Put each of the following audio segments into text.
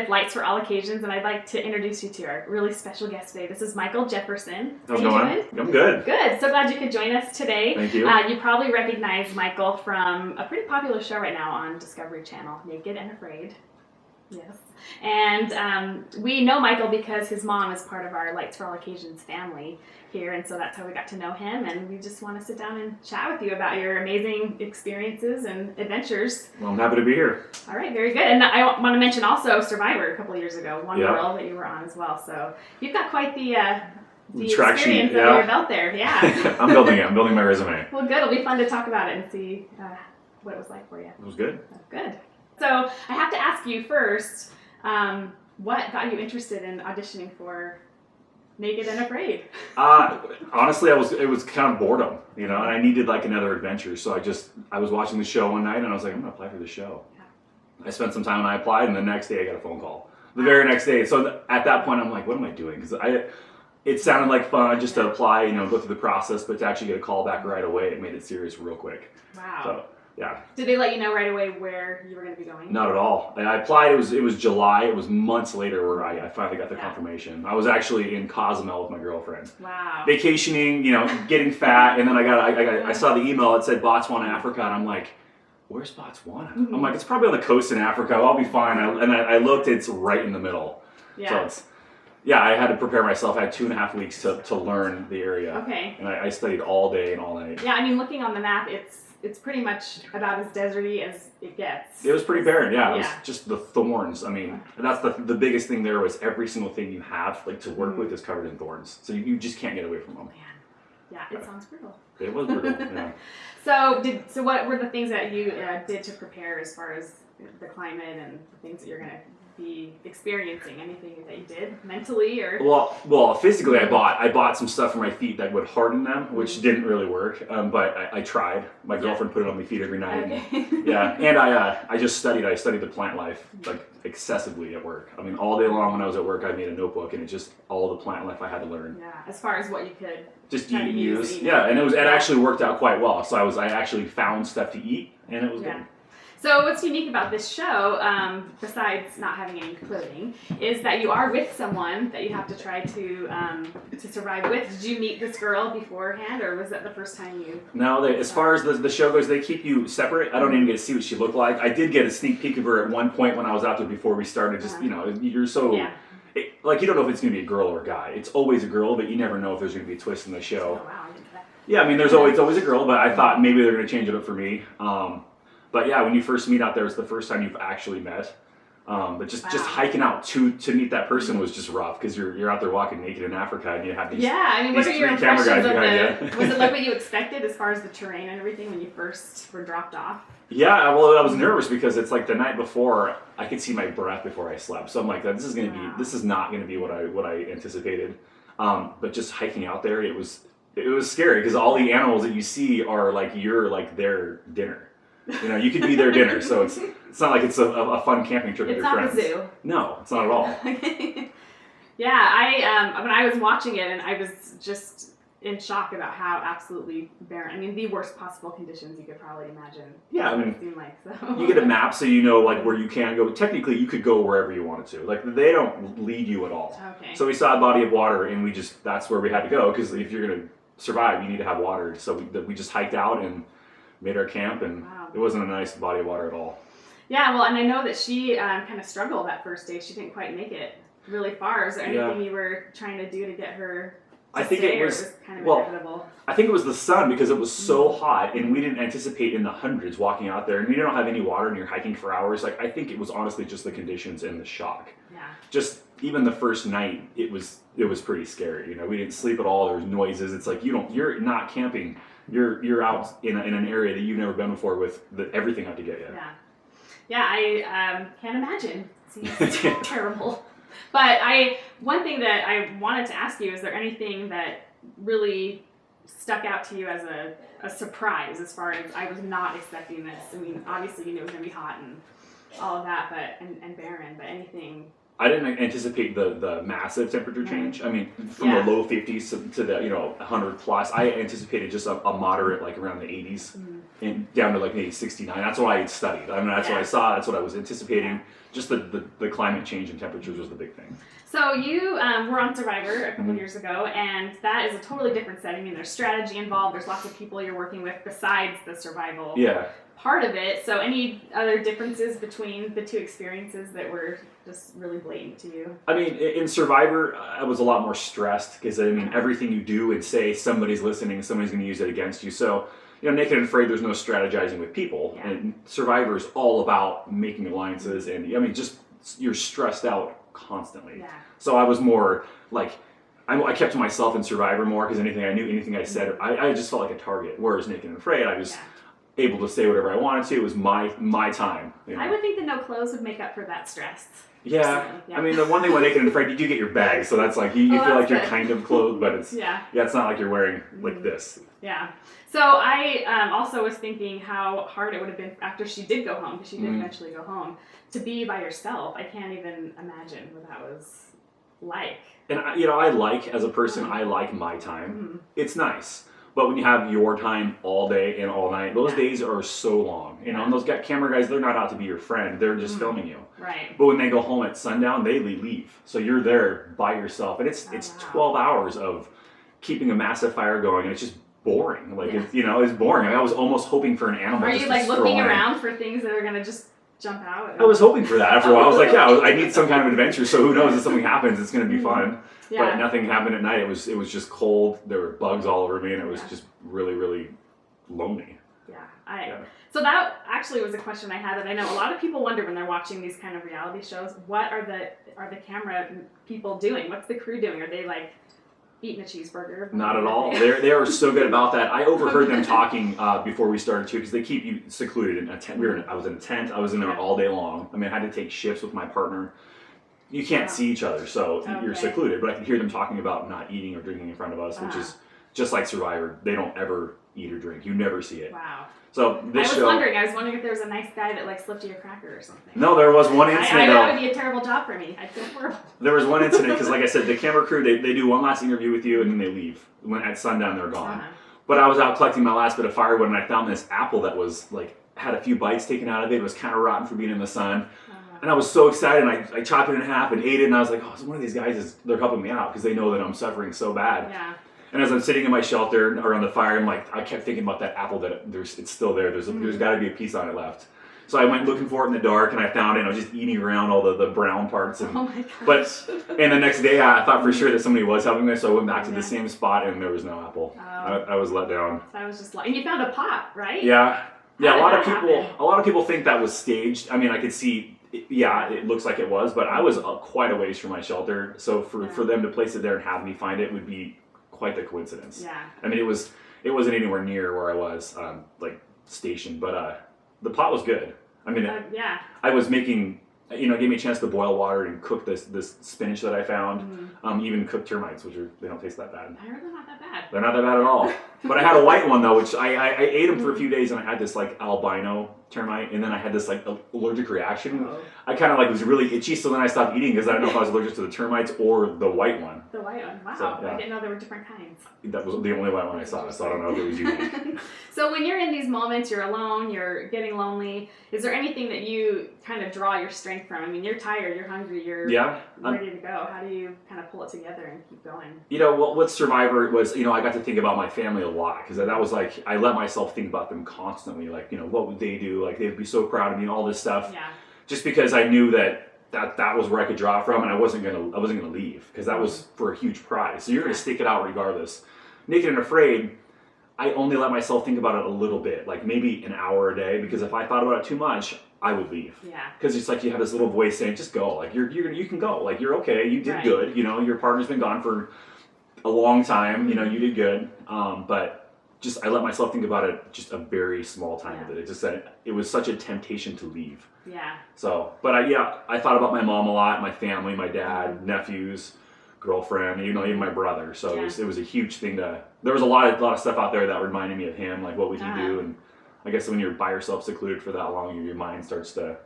with Lights for All Occasions, and I'd like to introduce you to our really special guest today. This is Michael Jefferson. How's it going? I'm good. Good. So glad you could join us today. Thank you. You probably recognize Michael from a pretty popular show right now on Discovery Channel, Naked and Afraid. Yes. And we know Michael because his mom is part of our Lights for All Occasions family here, and so that's how we got to know him, and we just want to sit down and chat with you about your amazing experiences and adventures. Well, I'm happy to be here. All right, very good. And I want to mention also Survivor a couple of years ago, One World that you were on as well, so you've got quite the track experience sheet, under your belt there. Yeah. I'm building it. I'm building my resume. Well, good. It'll be fun to talk about it and see what it was like for you. It was good. Good. So I have to ask you first, what got you interested in auditioning for Naked and Afraid? Honestly, it was kind of boredom, and I needed like another adventure. So I was watching the show one night and I was like, I'm gonna apply for the show. Yeah. I spent some time and I applied, and the next day I got a phone call. The very next day. So at that point I'm like, what am I doing? Because it sounded like fun just to apply, go through the process, but to actually get a call back right away, it made it serious real quick. Wow. So, yeah. Did they let you know right away where you were going to be going? Not at all. I applied. It was July. It was months later where I finally got the confirmation. I was actually in Cozumel with my girlfriend. Wow. Vacationing, getting fat, and then I saw the email. It said Botswana, Africa, and I'm like, where's Botswana? Mm-hmm. I'm like, it's probably on the coast in Africa. I'll be fine. I looked. It's right in the middle. Yeah. So I had to prepare myself. I had 2.5 weeks to learn the area. Okay. And I studied all day and all night. Yeah, looking on the map, it's pretty much about as deserty as it gets. It was pretty barren, yeah. It was just the thorns. That's the biggest thing there was every single thing you have to work with is covered in thorns. So you just can't get away from them. Man. Yeah, it sounds brutal. It was brutal, yeah. So what were the things that you did to prepare as far as the climate and the things that you're going to be experiencing? Anything that you did mentally or? Well, physically I bought some stuff for my feet that would harden them, which didn't really work. But I tried. My girlfriend put it on my feet every night. Okay. And I just studied. I studied the plant life excessively at work. All day long when I was at work, I made a notebook, and it just all the plant life I had to learn. Yeah, as far as what you could just eat and use. Yeah, and it actually worked out quite well. So I actually found stuff to eat, and it was good. So what's unique about this show, besides not having any clothing, is that you are with someone that you have to try to survive with. Did you meet this girl beforehand, or was that the first time you? No, as far as the show goes, they keep you separate. I don't even get to see what she looked like. I did get a sneak peek of her at one point when I was out there before we started. Just you're so you don't know if it's going to be a girl or a guy. It's always a girl, but you never know if there's going to be a twist in the show. Oh wow, I didn't know that. Yeah, there's always a girl, but I thought maybe they're going to change it up for me. But yeah, when you first meet out there, it's the first time you've actually met. But just hiking out to meet that person was just rough because you're out there walking naked in Africa and you have these what are your impressions of was it like what you expected as far as the terrain and everything when you first were dropped off? Yeah, well, I was nervous because it's like the night before I could see my breath before I slept, so I'm like, this is not gonna be what I anticipated. But just hiking out there, it was scary because all the animals that you see are their dinner. You could be their dinner, so it's not like it's a fun camping trip with your friends. It's not a zoo. No, it's not at all. Yeah, when I was watching it, and I was just in shock about how absolutely barren. The worst possible conditions you could probably imagine. Yeah, it seemed like so. You get a map so you know where you can go. Technically, you could go wherever you wanted to. They don't lead you at all. Okay. So we saw a body of water, and that's where we had to go because if you're gonna survive, you need to have water. So we just hiked out and made our camp, and it wasn't a nice body of water at all. Yeah, well, and I know that she kind of struggled that first day. She didn't quite make it really far. Is there anything you were trying to do to get her to stay, or it was kind of inevitable? I think it was the sun because it was so hot, and we didn't anticipate in the hundreds walking out there, and you don't have any water, and you're hiking for hours. I think it was honestly just the conditions and the shock. Yeah. Just even the first night, it was pretty scary. We didn't sleep at all. There was noises. It's like you're not camping. You're out in an area that you've never been before with everything out to get you. Yeah, I can't imagine. It seems terrible. But one thing that I wanted to ask you, is there anything that really stuck out to you as a surprise as far as I was not expecting this? Obviously you knew it was going to be hot and all of that, and barren, but anything... I didn't anticipate the massive temperature change. From the low 50s to the 100 plus. I anticipated just a moderate, around the 80s. down to like maybe 69. That's what I had studied. I mean, that's what I saw. That's what I was anticipating. Just the climate change and temperatures was the big thing. So you were on Survivor a couple years ago, and that is a totally different setting. I mean, there's strategy involved. There's lots of people you're working with besides the survival part of it. So any other differences between the two experiences that were just really blatant to you? I mean, in Survivor, I was a lot more stressed because, I mean, everything you do and say, somebody's listening, somebody's going to use it against you. So, you know, Naked and Afraid, there's no strategizing with people. Yeah. And Survivor is all about making alliances. And, I mean, just you're stressed out constantly. Yeah. So I was more like, I kept to myself in Survivor more because anything I knew, anything I said, I just felt like a target. Whereas Naked and Afraid, I was able to say whatever I wanted to. It was my time. You know? I would think that no clothes would make up for that stress. Yeah. I mean, the one thing with Naked and Afraid, you do get your bag, so that's like, you feel like you're kind of clothed, but it's, it's not like you're wearing like this. Yeah. So I also was thinking how hard it would have been after she did go home, because she did eventually go home, to be by yourself. I can't even imagine what that was like. And, you know, as a person, I like my time. It's nice. But when you have your time all day and all night, those days are so long. You know, and those camera guys, they're not out to be your friend. They're just filming you. Right. But when they go home at sundown, they leave. So you're there by yourself. And it's 12 hours of keeping a massive fire going. And it's just boring. Like, it's, you know, it's boring. I mean, I was almost hoping for an animal. Are you like looking around for things that are going to just jump out? I was hoping for that after a while. I was like, I need some kind of adventure. So who knows if something happens, it's going to be fun. Yeah. But nothing happened at night. It was just cold. There were bugs all over me, and it was just really, really lonely. Yeah. So that actually was a question I had that I know a lot of people wonder when they're watching these kind of reality shows. What are the camera people doing? What's the crew doing? Are they like eating a cheeseburger? Not at all. They are so good about that. I overheard them talking before we started too, because they keep you secluded in a tent. I was in a tent. I was in there all day long. I mean, I had to take shifts with my partner. You can't see each other, so you're secluded. But I could hear them talking about not eating or drinking in front of us, which is just like Survivor. They don't ever eat or drink. You never see it. Wow. So I was wondering if there was a nice guy that like slipped you a cracker or something. No, there was one incident. That would be a terrible job for me. I'd feel horrible. There was one incident because, like I said, the camera crew they do one last interview with you and then they leave. When at sundown they're gone. But I was out collecting my last bit of firewood and I found this apple that was like had a few bites taken out of it. It was kind of rotten for being in the sun. And I was so excited, and I chopped it in half and ate it, and I was like, oh, so one of these guys they're helping me out because they know that I'm suffering so bad. Yeah. And as I'm sitting in my shelter around the fire, I kept thinking about that apple that it's still there. There's got to be a piece on it left. So I went looking for it in the dark, and I found it, and I was just eating around all the brown parts. And, oh my gosh. And the next day, I thought for sure that somebody was helping me, so I went back to the same spot, and there was no apple. Oh. I was let down. So I was just and you found a pot, right? Yeah. Yeah, a lot of people think that was staged. I mean, I could see. Yeah, it looks like it was, but I was quite a ways from my shelter, so for them to place it there and have me find it would be quite the coincidence. Yeah. I mean, it wasn't anywhere near where I was like stationed, but the pot was good. I mean, I was making, it gave me a chance to boil water and cook this spinach that I found. Even cooked termites, which they don't taste that bad. I heard they're not that bad. They're not that bad at all. But I had a white one though, which I ate them for a few days, and I had this like albino termite, and then I had this like allergic reaction. I kind of like was really itchy, so then I stopped eating because I don't know if I was allergic to the termites or the white one. The white one, wow! So, I didn't know there were different kinds. That was the only white one I saw, so I don't know if it was unique. So when you're in these moments, you're alone, you're getting lonely. Is there anything that you kind of draw your strength from? I mean, you're tired, you're hungry, you're ready to go. How do you kind of pull it together and keep going? What Survivor was, I got to think about my family a lot because that was like I let myself think about them constantly. Like, what would they do? Like, they'd be so proud of me and all this stuff. Yeah. Just because I knew that was where I could draw from, and I wasn't gonna leave because that was for a huge prize. So you're gonna stick it out regardless. Naked and Afraid, I only let myself think about it a little bit, like maybe an hour a day, because if I thought about it too much, I would leave. Yeah. Because it's like you have this little voice saying, "Just go. Like you can go. Like you're okay. You did good. Your partner's been gone for a long time. You did good." But just I let myself think about it just a very small time of it. It just that it was such a temptation to leave. Yeah. So, but I thought about my mom a lot, my family, my dad, nephews, girlfriend, even my brother. So it was a huge thing there was a lot of stuff out there that reminded me of him, like what would he do? And I guess when you're by yourself secluded for that long, your mind starts to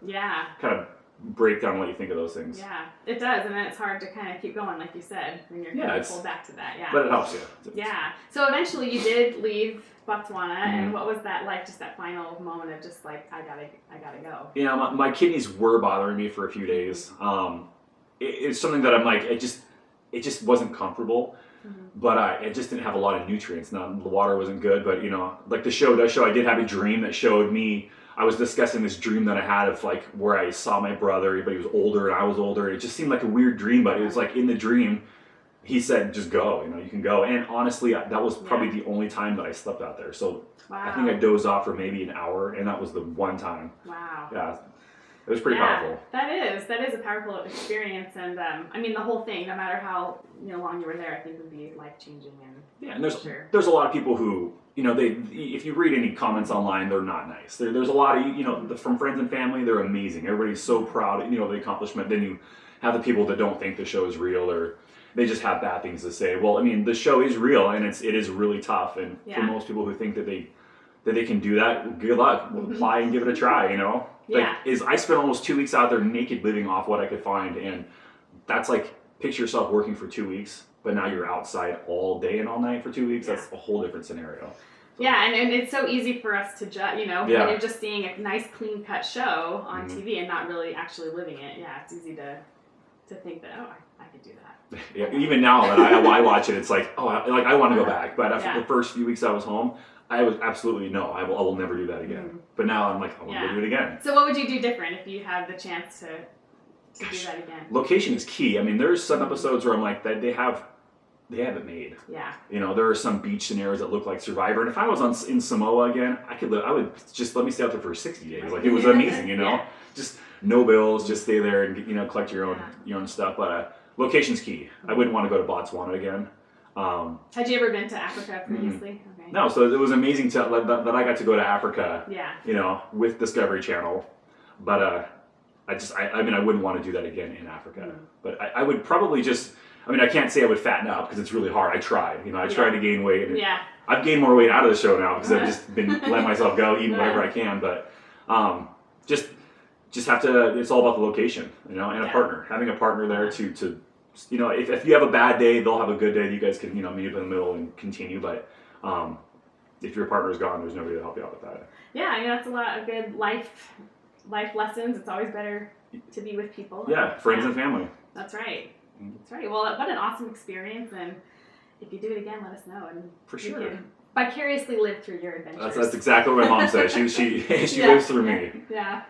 kind of break down what you think of those things. Yeah, it does, and then it's hard to kind of keep going, like you said, when you're kind of pulled back to that. Yeah, but it helps you. Yeah. So eventually, you did leave Botswana, and what was that like? Just that final moment of just like I gotta go. Yeah, my kidneys were bothering me for a few days. It's something that I'm like, it just wasn't comfortable. But I just didn't have a lot of nutrients. Now the water wasn't good, but like the show does show, I did have a dream that showed me. I was discussing this dream that I had of like where I saw my brother, everybody was older and I was older. It just seemed like a weird dream, but it was like in the dream, he said, just go, you can go. And honestly, that was probably the only time that I slept out there. So I think I dozed off for maybe an hour, and that was the one time. Wow. Yeah. It was pretty powerful. That is a powerful experience, and I mean the whole thing, no matter how long you were there, I think would be life changing. And there's a lot of people who if you read any comments online, they're not nice. There's a lot of from friends and family, they're amazing. Everybody's so proud of the accomplishment. Then you have the people that don't think the show is real, or they just have bad things to say. Well, I mean the show is real, and it is really tough. And for most people who think that they can do that, good luck. Apply and give it a try. I spent almost 2 weeks out there naked, living off what I could find, and that's like, picture yourself working for 2 weeks, but now you're outside all day and all night for 2 weeks. That's a whole different scenario. So. Yeah, and it's so easy for us to judge, when you're just seeing a nice, clean-cut show on TV and not really actually living it. Yeah, it's easy to think that, I could do that. Yeah, even now that I watch it, it's like, I want to go back. But after the first few weeks I was home, I was absolutely no. I will never do that again. But now I'm like, I want to do it again. So what would you do different if you had the chance to do that again? Location is key. I mean, there's some episodes where I'm like, that they have it made. Yeah. There are some beach scenarios that look like Survivor, and if I was in Samoa again, I would just let me stay out there for 60 days. Like, it was amazing. Just no bills, just stay there and collect your own stuff. But location's key. I wouldn't want to go to Botswana again. Had you ever been to Africa previously? Okay. No, so it was amazing that I got to go to Africa. Yeah. With Discovery Channel, but I mean I wouldn't want to do that again in Africa. But I would probably just. I mean, I can't say I would fatten up because it's really hard. I tried. I tried to gain weight. And I've gained more weight out of the show now because I've just been letting myself go, eating whatever I can. But just have to. It's all about the location, and a partner. Having a partner there to. If you have a bad day, they'll have a good day. You guys can, meet up in the middle and continue. But if your partner's gone, there's nobody to help you out with that. Yeah, that's a lot of good life lessons. It's always better to be with people. Yeah, friends and family. That's right. That's right. Well, what an awesome experience. And if you do it again, let us know. And for sure. You can vicariously live through your adventures. That's exactly what my mom said. She lives through me. Yeah.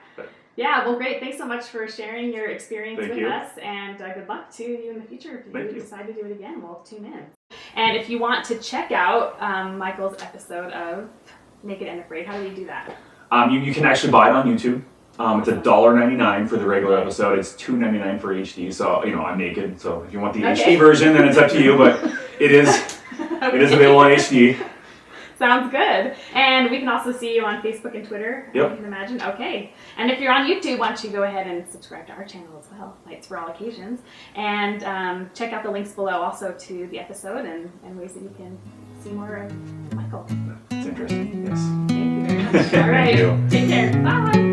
Yeah, well, great. Thanks so much for sharing your experience with us, and good luck to you in the future if you decide to do it again. We'll tune in. And if you want to check out Michael's episode of Naked and Afraid, how do you do that? You can actually buy it on YouTube. It's $1.99 for the regular episode. It's $2.99 for HD. So I'm naked. So if you want the HD version, then it's up to you. But it is available on HD. Sounds good. And we can also see you on Facebook and Twitter. Yep. You can imagine. Okay. And if you're on YouTube, why don't you go ahead and subscribe to our channel as well, Lights for All Occasions. And check out the links below also to the episode and ways that you can see more of Michael. It's interesting. Yes. Thank you very much. All right. Take care. Bye.